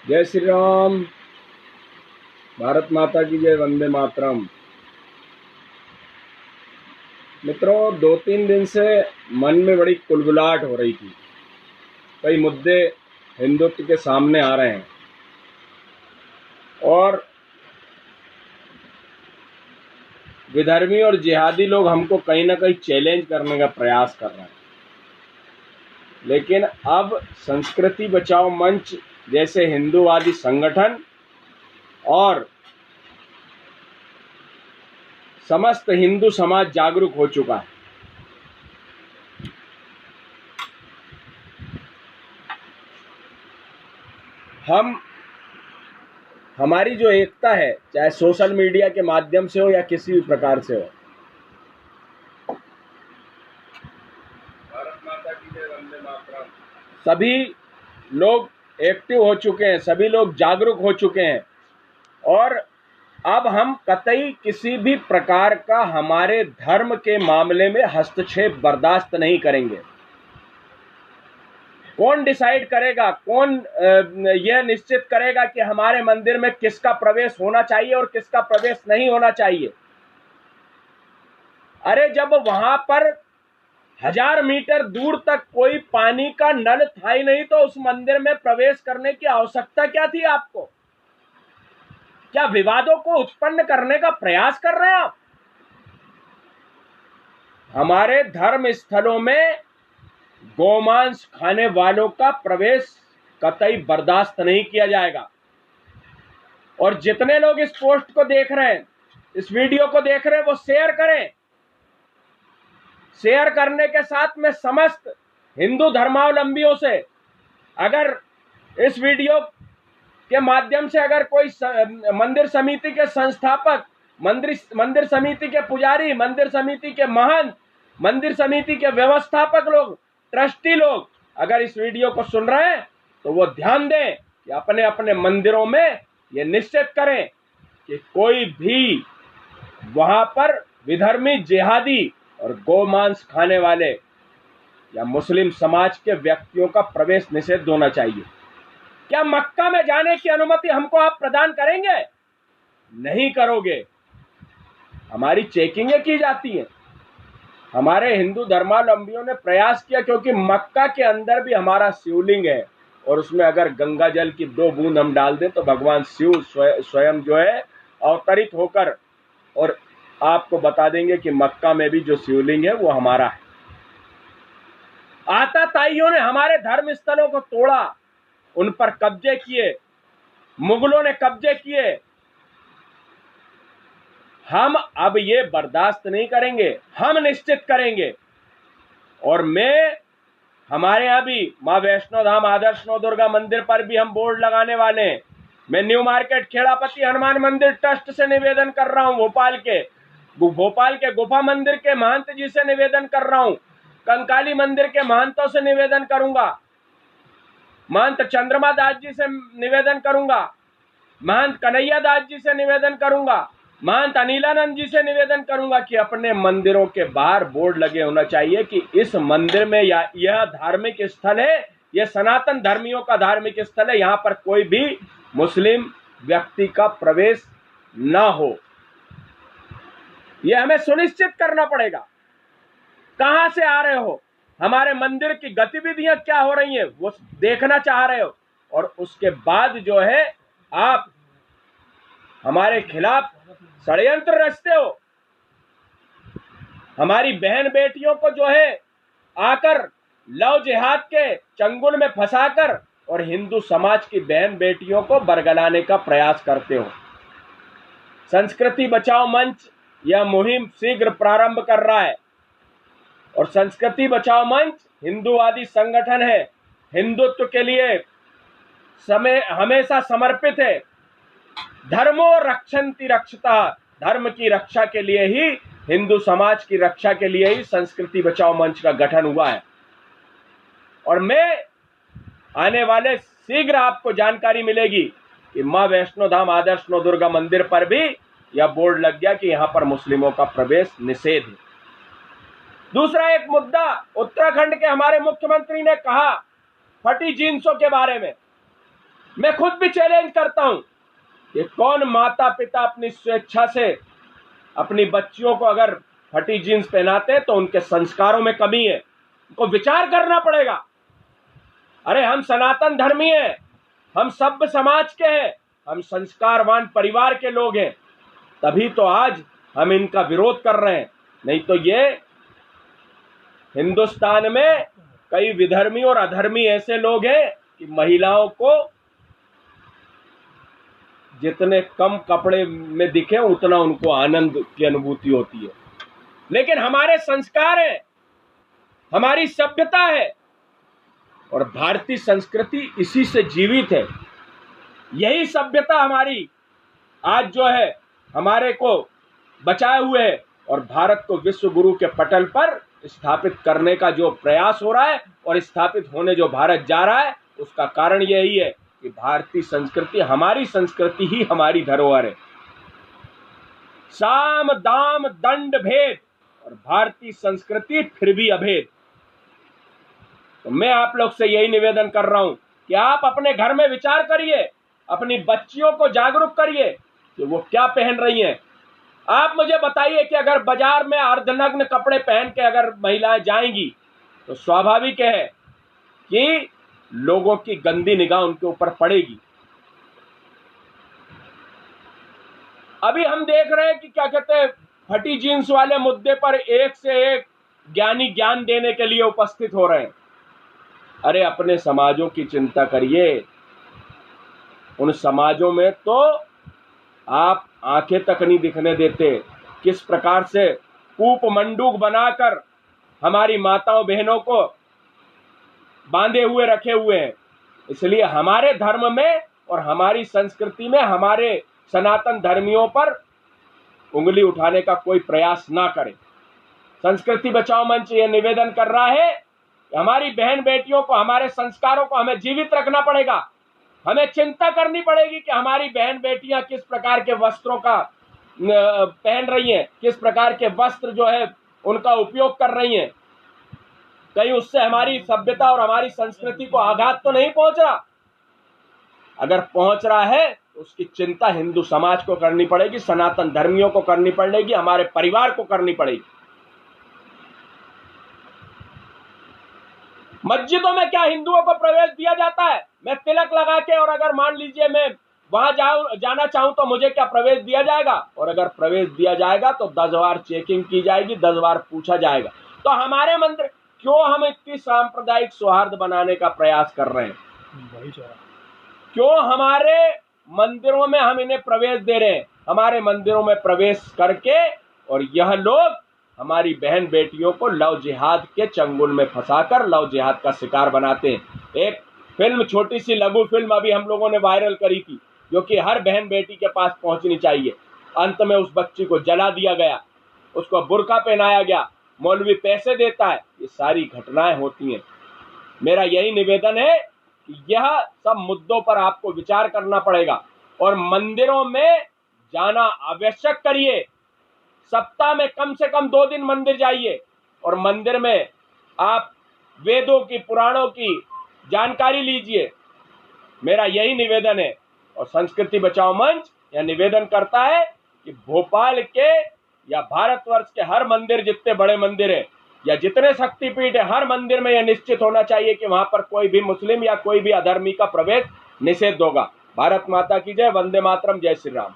जय श्री राम। भारत माता की जय। वंदे मातरम। मित्रों, 2-3 दिन से मन में बड़ी कुलबुलाहट हो रही थी। कई मुद्दे हिंदुत्व के सामने आ रहे हैं और विधर्मी और जिहादी लोग हमको कहीं ना कहीं चैलेंज करने का प्रयास कर रहे हैं। लेकिन अब संस्कृति बचाओ मंच जैसे हिंदूवादी संगठन और समस्त हिंदू समाज जागरूक हो चुका है। हमारी जो एकता है, चाहे सोशल मीडिया के माध्यम से हो या किसी भी प्रकार से हो, भारत माता की जय। वंदे मातरम। सभी लोग एक्टिव हो चुके हैं, सभी लोग जागरूक हो चुके हैं और अब हम कतई किसी भी प्रकार का हमारे धर्म के मामले में हस्तक्षेप बर्दाश्त नहीं करेंगे। कौन डिसाइड करेगा, कौन यह निश्चित करेगा कि हमारे मंदिर में किसका प्रवेश होना चाहिए और किसका प्रवेश नहीं होना चाहिए? अरे, जब वहां पर 1000 मीटर दूर तक कोई पानी का नल था ही नहीं तो उस मंदिर में प्रवेश करने की आवश्यकता क्या थी आपको? क्या विवादों को उत्पन्न करने का प्रयास कर रहे हैं आप? हमारे धर्म स्थलों में गोमांस खाने वालों का प्रवेश कतई बर्दाश्त नहीं किया जाएगा। और जितने लोग इस पोस्ट को देख रहे हैं, इस वीडियो को देख रहे हैं, वो शेयर करें। शेयर करने के साथ में समस्त हिंदू धर्मावलंबियों से, अगर इस वीडियो के माध्यम से अगर कोई मंदिर समिति के संस्थापक, मंदिर समिति के पुजारी, मंदिर समिति के महंत, मंदिर समिति के व्यवस्थापक लोग, ट्रस्टी लोग अगर इस वीडियो को सुन रहे हैं तो वो ध्यान दें कि अपने अपने मंदिरों में ये निश्चित करें कि कोई भी वहां पर विधर्मी, जिहादी और गोमांस खाने वाले या मुस्लिम समाज के व्यक्तियों का प्रवेश निषेध होना चाहिए। क्या मक्का में जाने की अनुमति हमको आप प्रदान करेंगे? नहीं करोगे। हमारी चेकिंगें की जाती हैं। हमारे हिंदू धर्मावलंबियों ने प्रयास किया, क्योंकि मक्का के अंदर भी हमारा शिवलिंग है और उसमें अगर गंगा जल की 2 बूंद हम डाल दें तो भगवान शिव स्वयं जो है अवतरित होकर और आपको बता देंगे कि मक्का में भी जो शिवलिंग है वो हमारा है। आताताइयों ने हमारे धर्म स्थलों को तोड़ा, उन पर कब्जे किए, मुगलों ने कब्जे किए। हम अब ये बर्दाश्त नहीं करेंगे, हम निश्चित करेंगे। और हमारे यहां भी मां वैष्णो धाम आदर्श नौ दुर्गा मंदिर पर भी हम बोर्ड लगाने वाले हैं। मैं न्यू मार्केट खेड़ापति हनुमान मंदिर ट्रस्ट से निवेदन कर रहा हूं, भोपाल के गुफा मंदिर के महंत जी से निवेदन कर रहा हूं, कंकाली मंदिर के महंतों से निवेदन करूंगा, महंत चंद्रमा दास जी से निवेदन करूंगा, महंत कन्हैया दास जी से निवेदन करूंगा, महंत अनिलानंद जी से निवेदन करूंगा कि अपने मंदिरों के बाहर बोर्ड लगे होना चाहिए कि इस मंदिर में या यह धार्मिक स्थल है, यह सनातन धर्मियों का धार्मिक स्थल है, यहां पर कोई भी मुस्लिम व्यक्ति का प्रवेश ना हो। यह हमें सुनिश्चित करना पड़ेगा। कहां से आ रहे हो, हमारे मंदिर की गतिविधियां क्या हो रही हैं, वो देखना चाह रहे हो, और उसके बाद जो है आप हमारे खिलाफ षड्यंत्र रचते हो। हमारी बहन बेटियों को जो है आकर लव जिहाद के चंगुल में फंसाकर और हिंदू समाज की बहन बेटियों को बरगलाने का प्रयास करते हो। संस्कृति बचाओ मंच यह मुहिम शीघ्र प्रारंभ कर रहा है और संस्कृति बचाओ मंच हिंदूवादी संगठन है, हिंदुत्व के लिए हमेशा समर्पित है। धर्मो रक्षन्ति रक्षता, धर्म की रक्षा के लिए ही, हिंदू समाज की रक्षा के लिए ही संस्कृति बचाओ मंच का गठन हुआ है। और आने वाले शीघ्र आपको जानकारी मिलेगी कि मां वैष्णो धाम आदर्श नौ दुर्गा मंदिर पर भी यह बोर्ड लग गया कि यहां पर मुस्लिमों का प्रवेश निषेध है। दूसरा एक मुद्दा, उत्तराखंड के हमारे मुख्यमंत्री ने कहा फटी जींसों के बारे में। मैं खुद भी चैलेंज करता हूं कि कौन माता पिता अपनी स्वेच्छा से अपनी बच्चियों को अगर फटी जीन्स पहनाते हैं तो उनके संस्कारों में कमी है, उनको विचार करना पड़ेगा। अरे हम सनातन धर्मी हैं, हम सभ्य समाज के हैं, हम संस्कारवान परिवार के लोग हैं, तभी तो आज हम इनका विरोध कर रहे हैं। नहीं तो ये हिंदुस्तान में कई विधर्मी और अधर्मी ऐसे लोग हैं कि महिलाओं को जितने कम कपड़े में दिखे उतना उनको आनंद की अनुभूति होती है। लेकिन हमारे संस्कार है, हमारी सभ्यता है और भारतीय संस्कृति इसी से जीवित है। यही सभ्यता हमारी आज जो है हमारे को बचाए हुए है और भारत को विश्व गुरु के पटल पर स्थापित करने का जो प्रयास हो रहा है और स्थापित होने जो भारत जा रहा है, उसका कारण यही है कि भारतीय संस्कृति, हमारी संस्कृति ही हमारी धरोहर है। साम दाम दंड भेद और भारतीय संस्कृति फिर भी अभेद। तो मैं आप लोग से यही निवेदन कर रहा हूं कि आप अपने घर में विचार करिए, अपनी बच्चियों को जागरूक करिए कि वो क्या पहन रही हैं। आप मुझे बताइए कि अगर बाजार में अर्धनग्न कपड़े पहन के अगर महिलाएं जाएंगी तो स्वाभाविक है कि लोगों की गंदी निगाह उनके ऊपर पड़ेगी। अभी हम देख रहे हैं कि क्या कहते हैं, फटी जीन्स वाले मुद्दे पर एक से एक ज्ञानी ज्ञान देने के लिए उपस्थित हो रहे हैं। अरे अपने समाजों की चिंता करिए। उन समाजों में तो आप आंखें तक नहीं दिखने देते। किस प्रकार से कूप मंडूक बनाकर हमारी माताओं बहनों को बांधे हुए रखे हुए हैं। इसलिए हमारे धर्म में और हमारी संस्कृति में हमारे सनातन धर्मियों पर उंगली उठाने का कोई प्रयास ना करें। संस्कृति बचाओ मंच यह निवेदन कर रहा है कि हमारी बहन बेटियों को, हमारे संस्कारों को हमें जीवित रखना पड़ेगा। हमें चिंता करनी पड़ेगी कि हमारी बहन बेटियां किस प्रकार के वस्त्रों का पहन रही हैं, किस प्रकार के वस्त्र जो है उनका उपयोग कर रही हैं। कहीं उससे हमारी सभ्यता और हमारी संस्कृति को आघात तो नहीं पहुंच रहा। अगर पहुंच रहा है तो उसकी चिंता हिंदू समाज को करनी पड़ेगी, सनातन धर्मियों को करनी पड़ेगी, हमारे परिवार को करनी पड़ेगी। मस्जिदों में क्या हिंदुओं को प्रवेश दिया जाता है? मैं तिलक लगा के और अगर मान लीजिए मैं वहां जाना चाहूं तो मुझे क्या प्रवेश दिया जाएगा? और अगर प्रवेश दिया जाएगा तो 10 बार चेकिंग की जाएगी, 10 बार पूछा जाएगा। तो हमारे मंदिर क्यों हम इतनी सांप्रदायिक सौहार्द बनाने का प्रयास कर रहे हैं? क्यों हमारे मंदिरों में हम इन्हें प्रवेश दे रहे हैं? हमारे मंदिरों में प्रवेश करके और यह लोग हमारी बहन बेटियों को लव जिहाद के चंगुल में फंसाकर लव जिहाद का शिकार बनाते हैं। एक फिल्म, छोटी सी लघु फिल्म अभी हम लोगों ने वायरल करी थी, जो कि हर बहन बेटी के पास पहुंचनी चाहिए। अंत में उस बच्ची को जला दिया गया, उसको बुर्का पहनाया गया, मौलवी पैसे देता है। ये सारी घटनाएं होती हैं। मेरा यही निवेदन है कि यह सब मुद्दों पर आपको विचार करना पड़ेगा और मंदिरों में जाना आवश्यक करिए। सप्ताह में कम से कम 2 दिन मंदिर जाइए और मंदिर में आप वेदों की, पुराणों की जानकारी लीजिए। मेरा यही निवेदन है। और संस्कृति बचाओ मंच यह निवेदन करता है कि भोपाल के या भारतवर्ष के हर मंदिर, जितने बड़े मंदिर है या जितने शक्तिपीठ है, हर मंदिर में यह निश्चित होना चाहिए कि वहां पर कोई भी मुस्लिम या कोई भी अधर्मी का प्रवेश निषेध होगा। भारत माता की जय। वंदे मातरम। जय श्री राम।